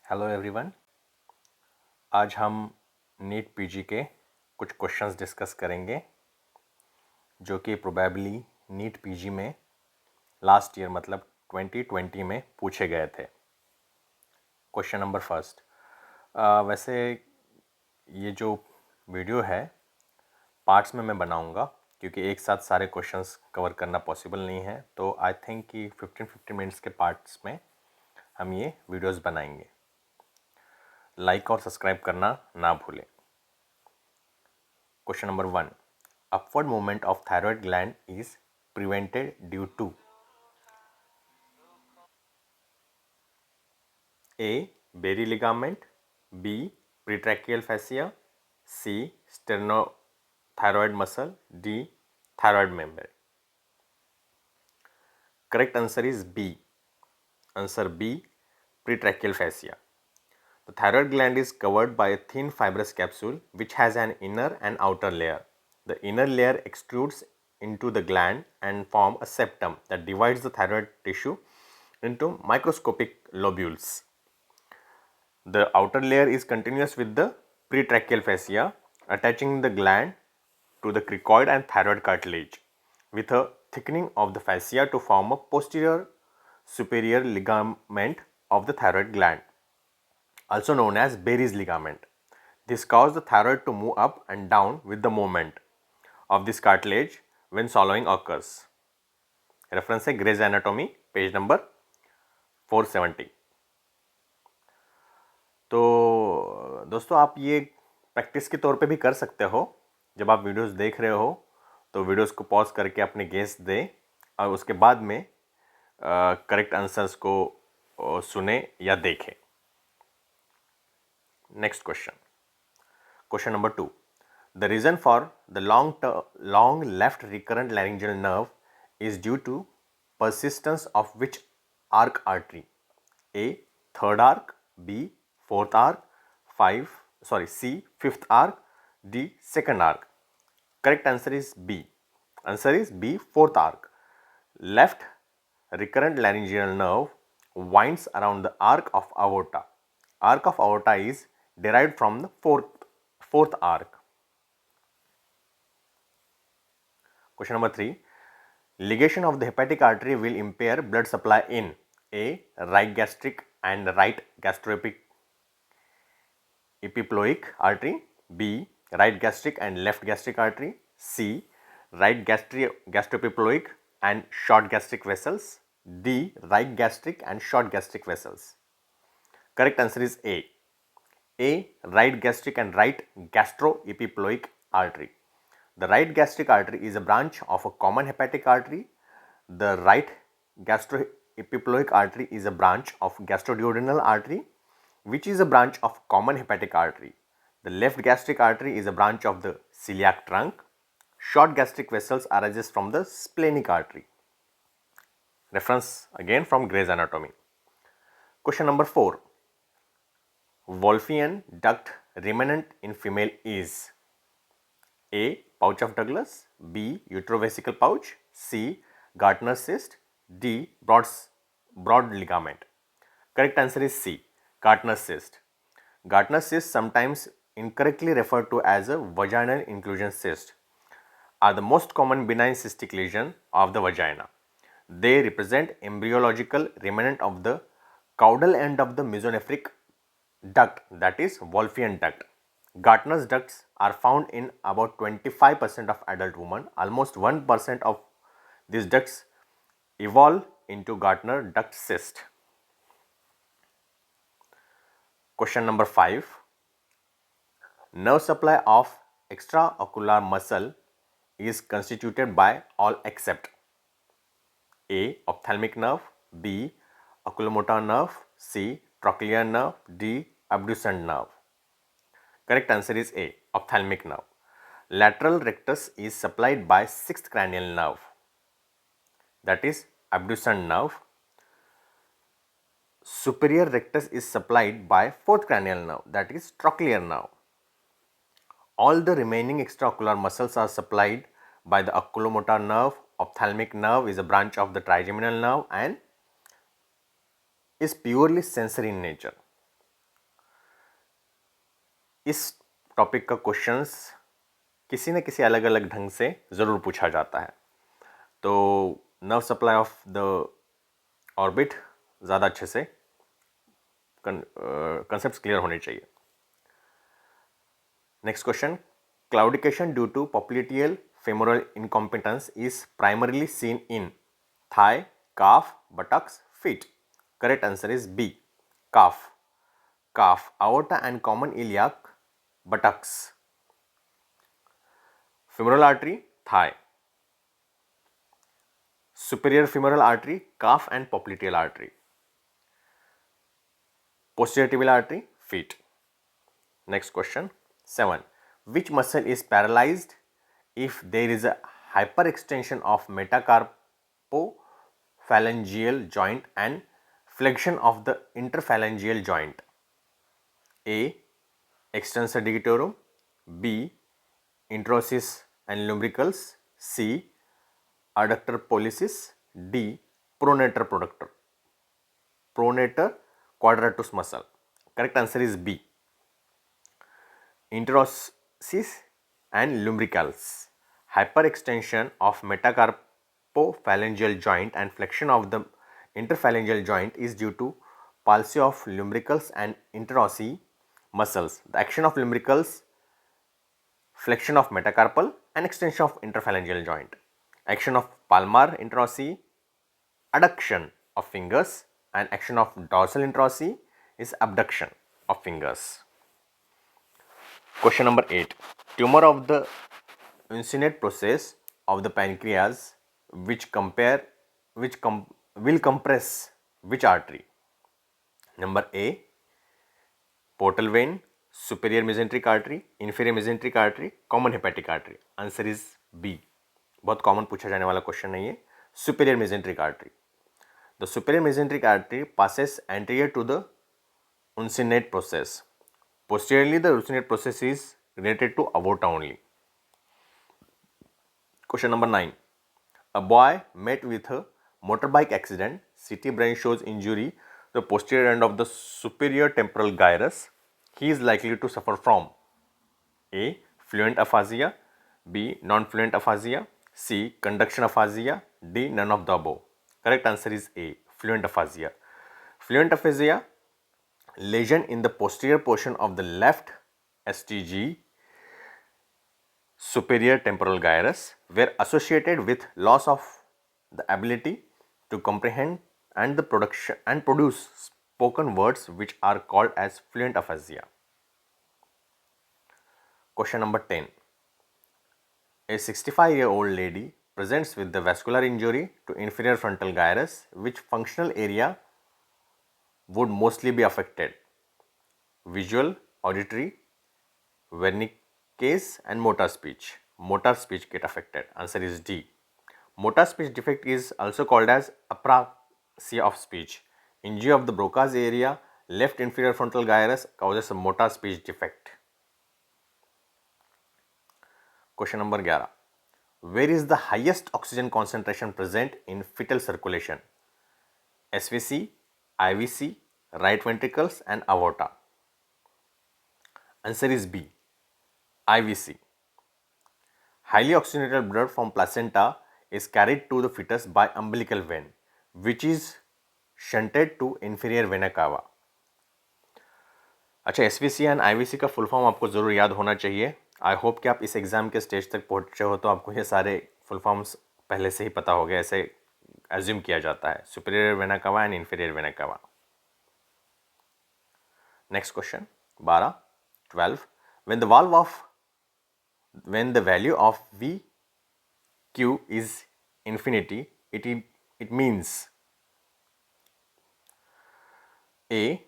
Hello everyone. आज हम NEET PG के कुछ क्वेश्चंस डिस्कस करेंगे जो कि प्रोबेबली नीट पीजी में लास्ट ईयर मतलब 2020 में पूछे गए थे। Question number first. वैसे ये जो वीडियो है पार्ट्स में मैं बनाऊंगा क्योंकि एक साथ सारे क्वेश्चंस कवर करना पॉसिबल नहीं है, तो आई थिंक कि 15-15 मिनट्स के पार्ट्स में हम ये वीडियोस बनाएंगे। लाइक और सब्सक्राइब करना ना भूलें। Question number 1. Upward movement of thyroid gland is prevented due to A. Berry ligament, B. Pretracheal fascia, C. Sternothyroid muscle, D. Thyroid membrane. Correct answer is B. Answer B. Pretracheal fascia. The thyroid gland is covered by a thin fibrous capsule which has an inner and outer layer. The inner layer extrudes into the gland and form a septum that divides the thyroid tissue into microscopic lobules. The outer layer is continuous with the pretracheal fascia, attaching the gland to the cricoid and thyroid cartilage, with a thickening of the fascia to form a posterior superior ligament of the thyroid gland, also known as Berry's ligament. This causes the thyroid to move up and down with the movement of this cartilage when swallowing occurs. Reference है Gray's Anatomy, page number 470। तो दोस्तों, आप ये practice के तौर पे भी कर सकते हो। जब आप वीडियोस देख रहे हो तो वीडियोस को पॉज करके अपने गेस दें और उसके बाद में करेक्ट आंसर्स को सुने या देखें। Next question number 2. The reason for the long left recurrent laryngeal nerve is due to persistence of which arc artery? A. Third arc, B. Fourth arc, C. Fifth arc, D. Second arc. Correct answer is B. Answer is B. Fourth arc. Left recurrent laryngeal nerve winds around the arc of aorta. Arc of aorta is derived from the fourth arc. Question number 3. Ligation of the hepatic artery will impair blood supply in A. Right gastric and right gastroepiploic artery, B. Right gastric and left gastric artery, C. Right gastroepiploic and short gastric vessels, D. Right gastric and short gastric vessels. Correct answer is A. A. Right gastric and right gastroepiploic artery. The right gastric artery is a branch of a common hepatic artery. The right gastroepiploic artery is a branch of gastroduodenal artery, which is a branch of common hepatic artery. The left gastric artery is a branch of the celiac trunk. Short gastric vessels arises from the splenic artery. Reference again from Gray's Anatomy. Question number 4. Wolffian duct remnant in female is A. Pouch of Douglas, B. Utrovesical pouch, C. Gartner's cyst, D. Broad ligament. Correct answer is C. Gartner's cyst. Gartner's cyst, sometimes incorrectly referred to as a vaginal inclusion cyst, are the most common benign cystic lesion of the vagina. They represent embryological remnant of the caudal end of the mesonephric duct, that is Wolffian duct. Gartner's ducts are found in about 25% of adult women. Almost 1% of these ducts evolve into Gartner duct cyst. Question number 5. Nerve supply of extraocular muscle is constituted by all except A. Ophthalmic nerve, B. Oculomotor nerve, C. Trochlear nerve, D. Abducens nerve. Correct answer is A. Ophthalmic nerve. Lateral rectus is supplied by sixth cranial nerve, that is abducens nerve. Superior rectus is supplied by fourth cranial nerve, that is trochlear nerve. All the remaining extraocular muscles are supplied by the oculomotor nerve. Ophthalmic nerve is a branch of the trigeminal nerve and is purely sensory in nature. इस topic का questions किसी न किसी अलग अलग ढंग से ज़रूर पूछा जाता है। तो nerve supply of the orbit ज़्यादा अच्छे से कंसेप्ट क्लियर होने चाहिए। Next question, claudication due to popliteal femoral incompetence is primarily seen in thigh, calf, buttocks, feet. Correct answer is B, calf. Calf, aorta and common iliac, buttocks. Femoral artery, thigh. Superior femoral artery, calf and popliteal artery. Posterior tibial artery, feet. Next question 7. Which muscle is paralyzed if there is a hyperextension of metacarpophalangeal joint and flexion of the interphalangeal joint? A. Extensor digitorum. B. Introsis and lumbricals. C. Adductor pollicis. D. Pronator quadratus muscle. Correct answer is B. Interosis and lumbricals. Hyperextension of metacarpophalangeal joint and flexion of the interphalangeal joint is due to palsy of lumbricals and interossei muscles. The action of lumbricals, flexion of metacarpal and extension of interphalangeal joint. Action of palmar interossei, adduction of fingers, and action of dorsal interossei is abduction of fingers. Question number 8. Tumor of the uncinate process of the pancreas will compress which artery? Number A, portal vein, superior mesenteric artery, inferior mesenteric artery, common hepatic artery. Answer is B. बहुत common पूछा जाने वाला question नहीं है. Superior mesenteric artery. The superior mesenteric artery passes anterior to the uncinate process. Posteriorly, the uncinate process is related to aorta only. Question number 9. A boy met with a motorbike accident. CT brain shows injury to the posterior end of the superior temporal gyrus. He is likely to suffer from A. Fluent aphasia, B. Non-fluent aphasia, C. Conduction aphasia, D. None of the above. Correct answer is A. Fluent aphasia. Fluent aphasia, lesion in the posterior portion of the left STG, superior temporal gyrus, were associated with loss of the ability to comprehend and the production and produce spoken words, which are called as fluent aphasia. Question number 10. A 65-year-old lady presents with the vascular injury to inferior frontal gyrus. Which functional area would mostly be affected? Visual, auditory, Wernicke's and motor speech. Motor speech get affected. Answer is D. Motor speech defect is also called as apraxia of speech. Injury of the Broca's area, left inferior frontal gyrus causes a motor speech defect. Question number 11. Where is the highest oxygen concentration present in fetal circulation? SVC, IVC, right ventricles and aorta. Answer is B. IVC. Highly oxygenated blood from placenta is carried to the fetus by umbilical vein, which is shunted to inferior vena cava. अच्छा, SVC and IVC का full form आपको ज़रूर याद होना चाहिए. I hope कि आप इस एग्ज़ाम के स्टेज तक पहुँचे हो तो आपको ये सारे फुल फॉर्म्स पहले से ही पता हो गए, ऐसे एज्यूम किया जाता है. Superior vena cava and inferior vena cava. Next question 12. When the value of VQ is infinity, it means A.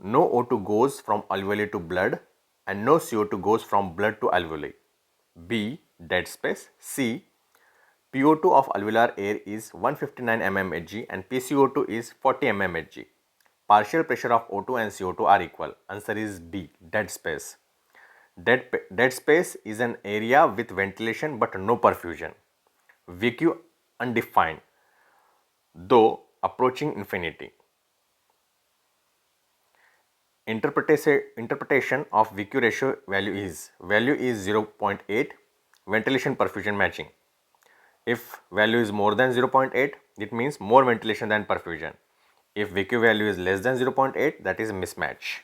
No O2 goes from alveoli to blood and no CO2 goes from blood to alveoli. B. Dead space. C. PO2 of alveolar air is 159 mmHg and PCO2 is 40 mmHg. Partial pressure of O2 and CO2 are equal. Answer is B. Dead space. Dead space is an area with ventilation but no perfusion. VQ undefined, though approaching infinity. Interpretation of VQ ratio value is 0.8, ventilation perfusion matching. If value is more than 0.8, it means more ventilation than perfusion. If VQ value is less than 0.8, that is mismatch.